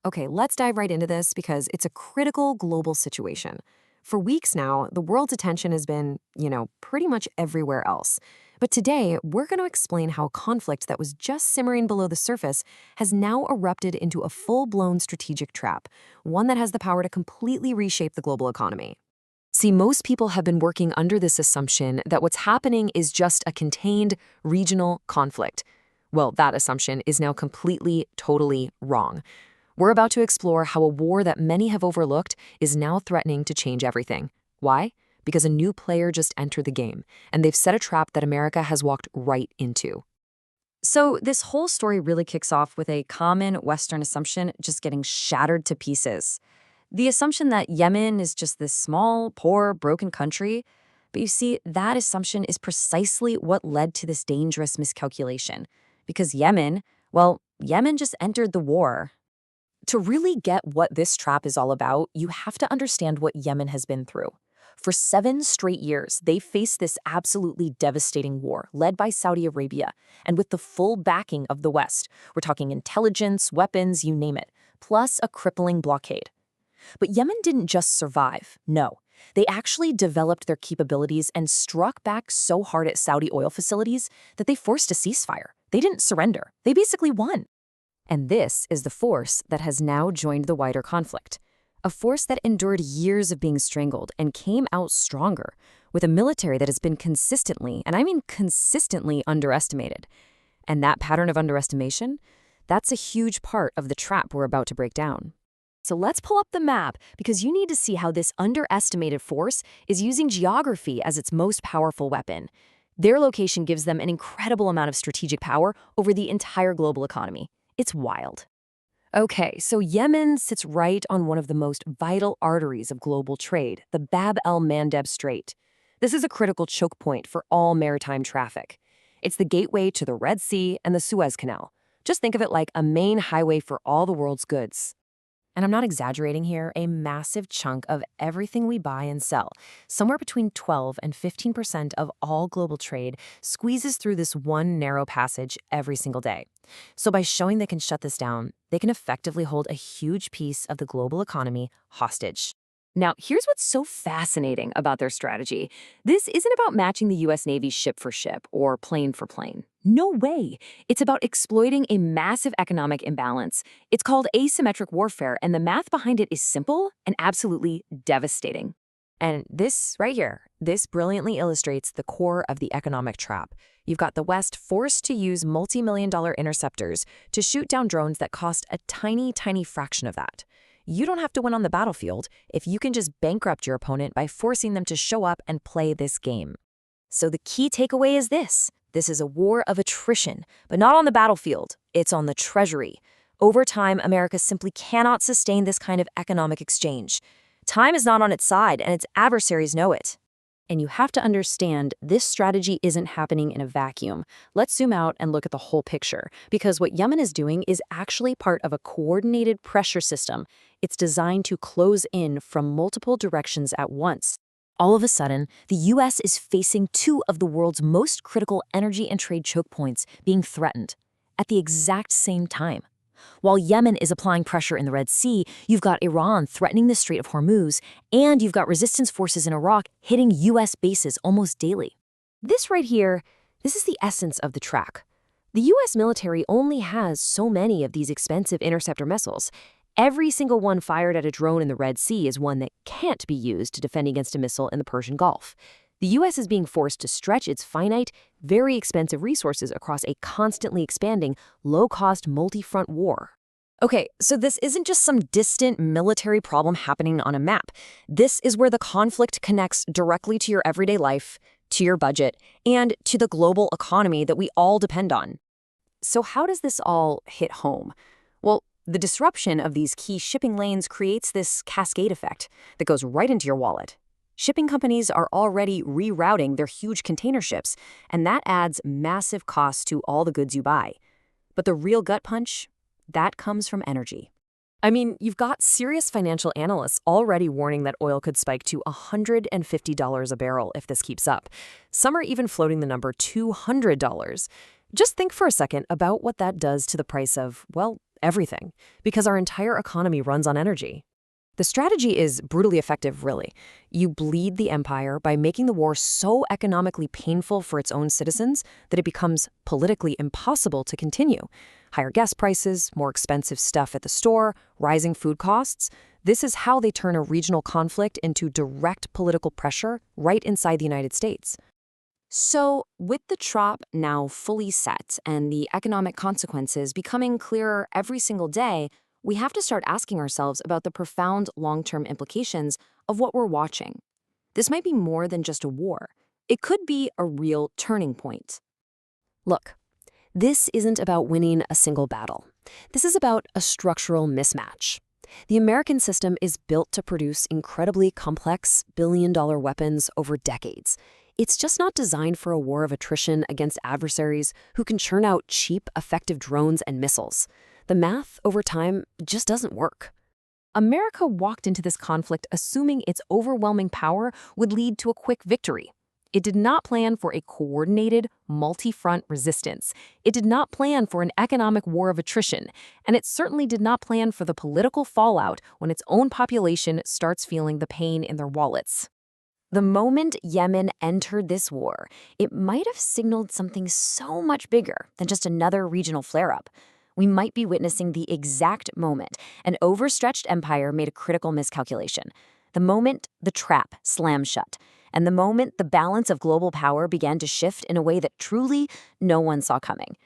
Okay, let's dive right into this because it's a critical global situation. For weeks now, the world's attention has been, pretty much everywhere else. But today, we're going to explain how conflict that was just simmering below the surface has now erupted into a full-blown strategic trap, one that has the power to completely reshape the global economy. See, most people have been working under this assumption that what's happening is just a contained regional conflict. Well, that assumption is now completely, totally wrong. We're about to explore how a war that many have overlooked is now threatening to change everything. Why? Because a new player just entered the game, and they've set a trap that America has walked right into. So, this whole story really kicks off with a common Western assumption just getting shattered to pieces. The assumption that Yemen is just this small, poor, broken country. But you see, that assumption is precisely what led to this dangerous miscalculation. Because Yemen just entered the war. To really get what this trap is all about, you have to understand what Yemen has been through. For 7 straight years, they faced this absolutely devastating war led by Saudi Arabia, and with the full backing of the West. We're talking intelligence, weapons, you name it, plus a crippling blockade. But Yemen didn't just survive, no. They actually developed their capabilities and struck back so hard at Saudi oil facilities that they forced a ceasefire. They didn't surrender. They basically won. And this is the force that has now joined the wider conflict. A force that endured years of being strangled and came out stronger, with a military that has been consistently, and I mean consistently, underestimated. And that pattern of underestimation, that's a huge part of the trap we're about to break down. So let's pull up the map because you need to see how this underestimated force is using geography as its most powerful weapon. Their location gives them an incredible amount of strategic power over the entire global economy. It's wild. Okay, so Yemen sits right on one of the most vital arteries of global trade, the Bab-el-Mandeb Strait. This is a critical choke point for all maritime traffic. It's the gateway to the Red Sea and the Suez Canal. Just think of it like a main highway for all the world's goods. And I'm not exaggerating here, a massive chunk of everything we buy and sell, somewhere between 12 and 15% of all global trade, squeezes through this one narrow passage every single day. So by showing they can shut this down, they can effectively hold a huge piece of the global economy hostage. Now, here's what's so fascinating about their strategy. This isn't about matching the U.S. Navy ship for ship or plane for plane. No way. It's about exploiting a massive economic imbalance. It's called asymmetric warfare, and the math behind it is simple and absolutely devastating. And this right here, this brilliantly illustrates the core of the economic trap. You've got the West forced to use multi-million-dollar interceptors to shoot down drones that cost a tiny, tiny fraction of that. You don't have to win on the battlefield if you can just bankrupt your opponent by forcing them to show up and play this game. So the key takeaway is this. This is a war of attrition, but not on the battlefield. It's on the treasury. Over time, America simply cannot sustain this kind of economic exchange. Time is not on its side, and its adversaries know it. And you have to understand, this strategy isn't happening in a vacuum. Let's zoom out and look at the whole picture, because what Yemen is doing is actually part of a coordinated pressure system. It's designed to close in from multiple directions at once. All of a sudden, the U.S. is facing 2 of the world's most critical energy and trade choke points being threatened at the exact same time. While Yemen is applying pressure in the Red Sea, you've got Iran threatening the Strait of Hormuz, and you've got resistance forces in Iraq hitting U.S. bases almost daily. This right here, this is the essence of the track. The U.S. military only has so many of these expensive interceptor missiles. Every single one fired at a drone in the Red Sea is one that can't be used to defend against a missile in the Persian Gulf. The U.S. is being forced to stretch its finite, very expensive resources across a constantly expanding, low-cost, multi-front war. Okay, so this isn't just some distant military problem happening on a map. This is where the conflict connects directly to your everyday life, to your budget, and to the global economy that we all depend on. So how does this all hit home? Well, the disruption of these key shipping lanes creates this cascade effect that goes right into your wallet. Shipping companies are already rerouting their huge container ships, and that adds massive costs to all the goods you buy. But the real gut punch, that comes from energy. I mean, you've got serious financial analysts already warning that oil could spike to $150 a barrel if this keeps up. Some are even floating the number $200. Just think for a second about what that does to the price of, well, everything, because our entire economy runs on energy. The strategy is brutally effective, really. You bleed the empire by making the war so economically painful for its own citizens that it becomes politically impossible to continue. Higher gas prices, more expensive stuff at the store, rising food costs. This is how they turn a regional conflict into direct political pressure right inside the United States. So, with the trap now fully set and the economic consequences becoming clearer every single day, we have to start asking ourselves about the profound long-term implications of what we're watching. This might be more than just a war. It could be a real turning point. Look, this isn't about winning a single battle. This is about a structural mismatch. The American system is built to produce incredibly complex billion-dollar weapons over decades. It's just not designed for a war of attrition against adversaries who can churn out cheap, effective drones and missiles. The math, over time, just doesn't work. America walked into this conflict assuming its overwhelming power would lead to a quick victory. It did not plan for a coordinated, multi-front resistance. It did not plan for an economic war of attrition, and it certainly did not plan for the political fallout when its own population starts feeling the pain in their wallets. The moment Yemen entered this war, it might have signaled something so much bigger than just another regional flare-up. We might be witnessing the exact moment an overstretched empire made a critical miscalculation. The moment the trap slammed shut. And the moment the balance of global power began to shift in a way that truly no one saw coming.